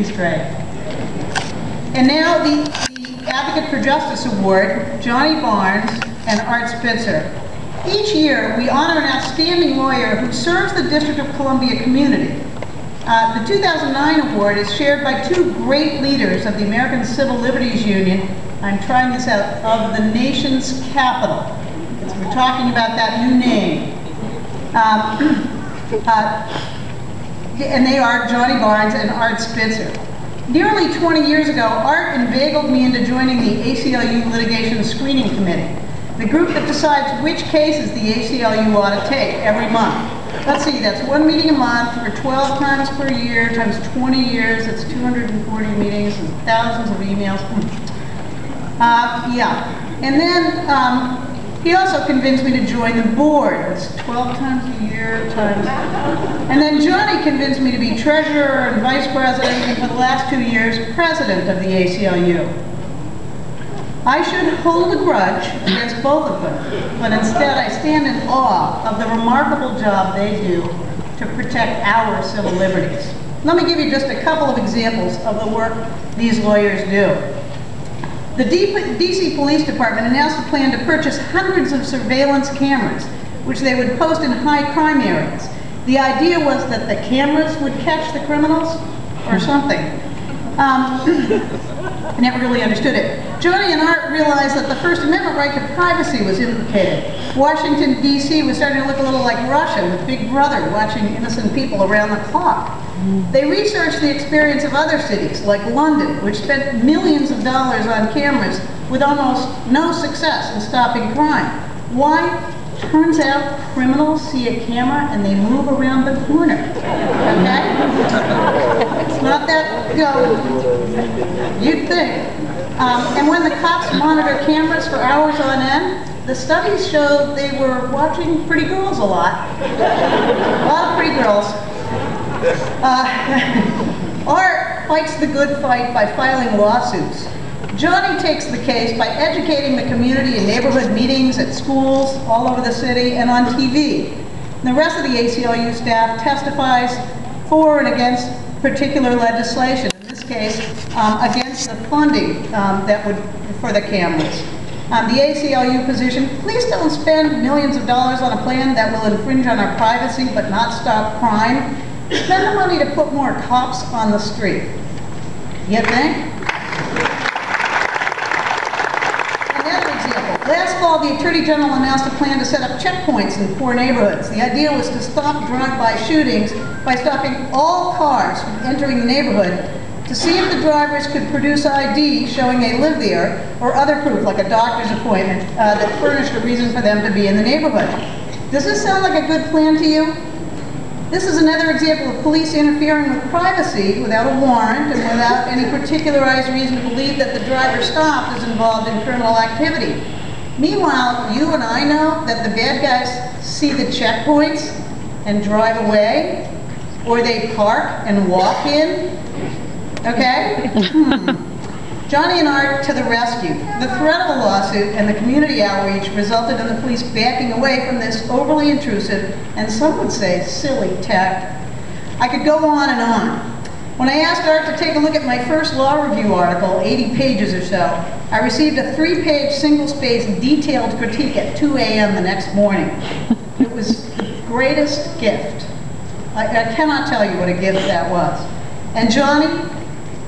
He's great. And now the Advocate for Justice Award, Johnny Barnes and Art Spitzer. Each year, we honor an outstanding lawyer who serves the District of Columbia community. The 2009 award is shared by two great leaders of the American Civil Liberties Union. I'm trying this out, of the nation's capital. We're talking about that new name. And they are Johnny Barnes and Art Spitzer. Nearly 20 years ago, Art inveigled me into joining the ACLU Litigation Screening Committee, the group that decides which cases the ACLU ought to take every month. Let's see, that's one meeting a month for 12 times per year times 20 years. That's 240 meetings and thousands of emails. Yeah. And then he also convinced me to join the board. That's 12 times a year times. And then Johnny convinced me to be treasurer and vice president, and for the last 2 years, president of the ACLU. I should hold a grudge against both of them, but instead I stand in awe of the remarkable job they do to protect our civil liberties. Let me give you just a couple of examples of the work these lawyers do. The DC Police Department announced a plan to purchase hundreds of surveillance cameras, which they would post in high crime areas. The idea was that the cameras would catch the criminals or something. I never really understood it. Johnny and Art realized that the First Amendment right to privacy was implicated. Washington, D.C. was starting to look a little like Russia, with Big Brother watching innocent people around the clock. They researched the experience of other cities, like London, which spent millions of dollars on cameras with almost no success in stopping crime. Why? Turns out criminals see a camera and they move around the corner, okay? It's not that, you know, you'd think. And when the cops monitor cameras for hours on end, the studies showed they were watching pretty girls a lot. A lot of pretty girls. Art fights the good fight by filing lawsuits. Johnny takes the case by educating the community in neighborhood meetings, at schools, all over the city, and on TV. And the rest of the ACLU staff testifies for and against particular legislation, in this case, against the funding that would, for the cameras. The ACLU position, please don't spend millions of dollars on a plan that will infringe on our privacy but not stop crime. Spend the money to put more cops on the street. You think? Last fall, the Attorney General announced a plan to set up checkpoints in poor neighborhoods. The idea was to stop drive-by shootings by stopping all cars from entering the neighborhood to see if the drivers could produce ID showing they live there, or other proof, like a doctor's appointment, that furnished a reason for them to be in the neighborhood. Does this sound like a good plan to you? This is another example of police interfering with privacy without a warrant and without any particularized reason to believe that the driver stopped is involved in criminal activity. Meanwhile, you and I know that the bad guys see the checkpoints and drive away, or they park and walk in, okay? Johnny and Art to the rescue. The threat of a lawsuit and the community outreach resulted in the police backing away from this overly intrusive, and some would say silly, tactic. I could go on and on. When I asked Art to take a look at my first law review article, 80 pages or so, I received a 3-page, single-spaced, detailed critique at 2 a.m. the next morning. It was the greatest gift. I cannot tell you what a gift that was. And Johnny,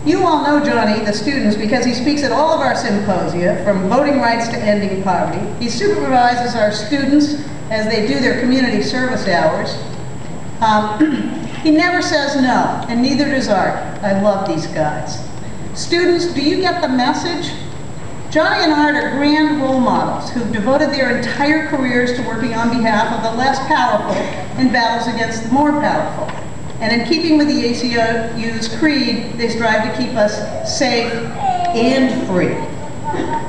you all know Johnny, the students, because he speaks at all of our symposia, from voting rights to ending poverty. He supervises our students as they do their community service hours. He never says no, and neither does Art. I love these guys. Students, do you get the message? Johnny and Art are grand role models who've devoted their entire careers to working on behalf of the less powerful in battles against the more powerful. And in keeping with the ACLU's creed, they strive to keep us safe and free.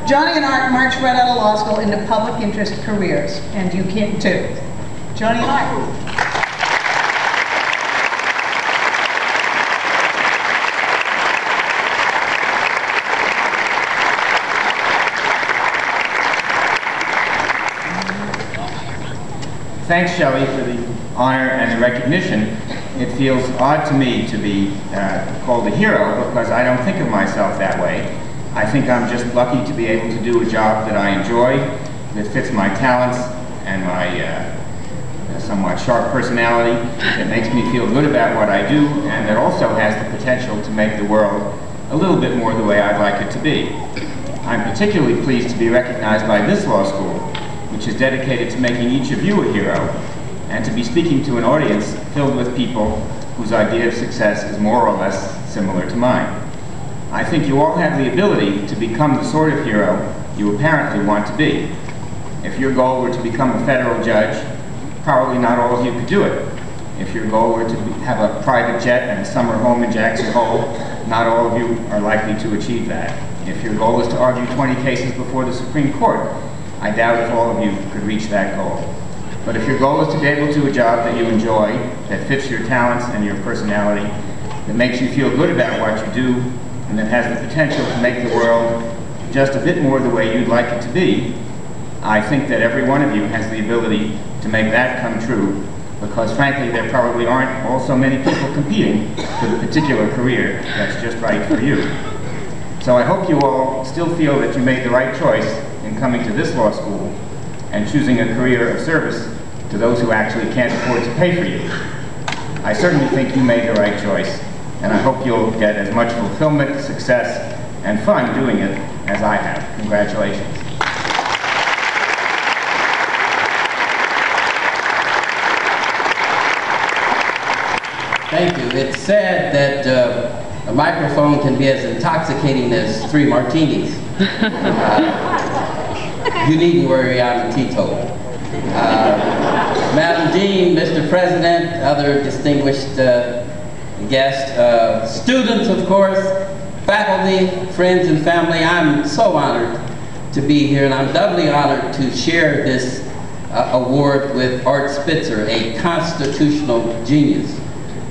Johnny and Art marched right out of law school into public interest careers, and you can too. Johnny and Art. Thanks, Shelley, for the honor and the recognition. it feels odd to me to be called a hero, because I don't think of myself that way. I think I'm just lucky to be able to do a job that I enjoy, that fits my talents and my somewhat sharp personality, that makes me feel good about what I do, and that also has the potential to make the world a little bit more the way I'd like it to be. I'm particularly pleased to be recognized by this law school, which is dedicated to making each of you a hero, and to be speaking to an audience filled with people whose idea of success is more or less similar to mine. I think you all have the ability to become the sort of hero you apparently want to be. If your goal were to become a federal judge, probably not all of you could do it. If your goal were to have a private jet and a summer home in Jackson Hole, not all of you are likely to achieve that. If your goal is to argue 20 cases before the Supreme Court, I doubt if all of you could reach that goal. But if your goal is to be able to do a job that you enjoy, that fits your talents and your personality, that makes you feel good about what you do, and that has the potential to make the world just a bit more the way you'd like it to be, I think that every one of you has the ability to make that come true, because frankly there probably aren't all so many people competing for the particular career that's just right for you. So I hope you all still feel that you made the right choice in coming to this law school and choosing a career of service to those who actually can't afford to pay for you. I certainly think you made the right choice, and I hope you'll get as much fulfillment, success, and fun doing it as I have. Congratulations. Thank you. It's said that a microphone can be as intoxicating as 3 martinis. You needn't worry, I'm a teetotal. Madam Dean, Mr. President, other distinguished guests, students, of course, faculty, friends, and family, I'm so honored to be here, and I'm doubly honored to share this award with Art Spitzer, a constitutional genius.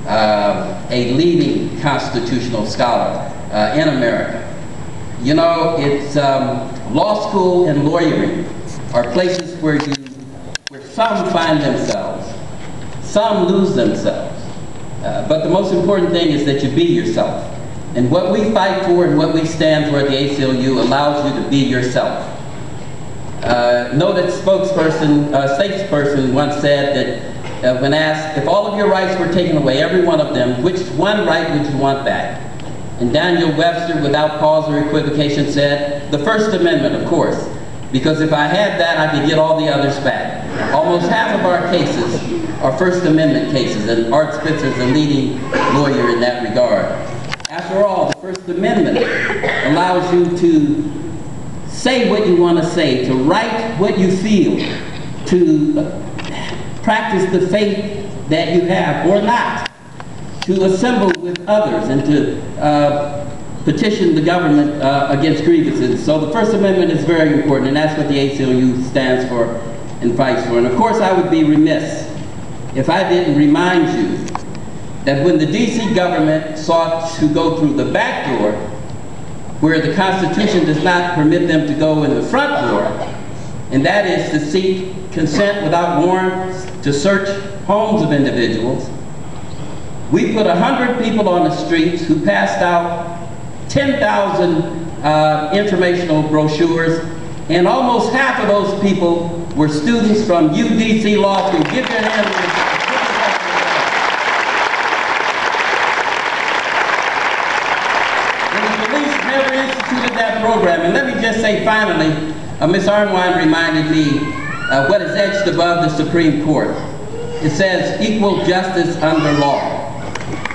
A leading constitutional scholar in America. You know, it's law school and lawyering are places where some find themselves, some lose themselves. But the most important thing is that you be yourself. And what we fight for and what we stand for at the ACLU allows you to be yourself. Noted statesperson once said that when asked if all of your rights were taken away, every one of them, which one right would you want back? And Daniel Webster, without pause or equivocation, said, the First Amendment, of course, because if I had that, I could get all the others back. Almost half of our cases are First Amendment cases, and Art Spitzer is a leading lawyer in that regard. After all, the First Amendment allows you to say what you want to say, to write what you feel, to practice the faith that you have or not, to assemble with others and to petition the government against grievances. So the First Amendment is very important, and that's what the ACLU stands for and fights for. And of course I would be remiss if I didn't remind you that when the DC government sought to go through the back door, where the Constitution does not permit them to go in the front door, and that is to seek consent without warrants to search homes of individuals, we put 100 people on the streets who passed out 10,000 informational brochures, and almost half of those people were students from UDC Law School. Give your hand to the police never instituted that program. And let me just say finally, Ms. Arnwine reminded me what is etched above the Supreme Court. It says equal justice under law.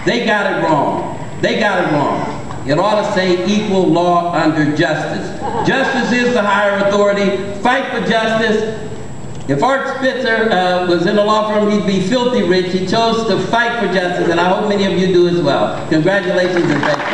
They got it wrong. They got it wrong. It ought to say equal law under justice. Justice is the higher authority. Fight for justice. If Art Spitzer was in a law firm, he'd be filthy rich. He chose to fight for justice, and I hope many of you do as well. Congratulations and thank you.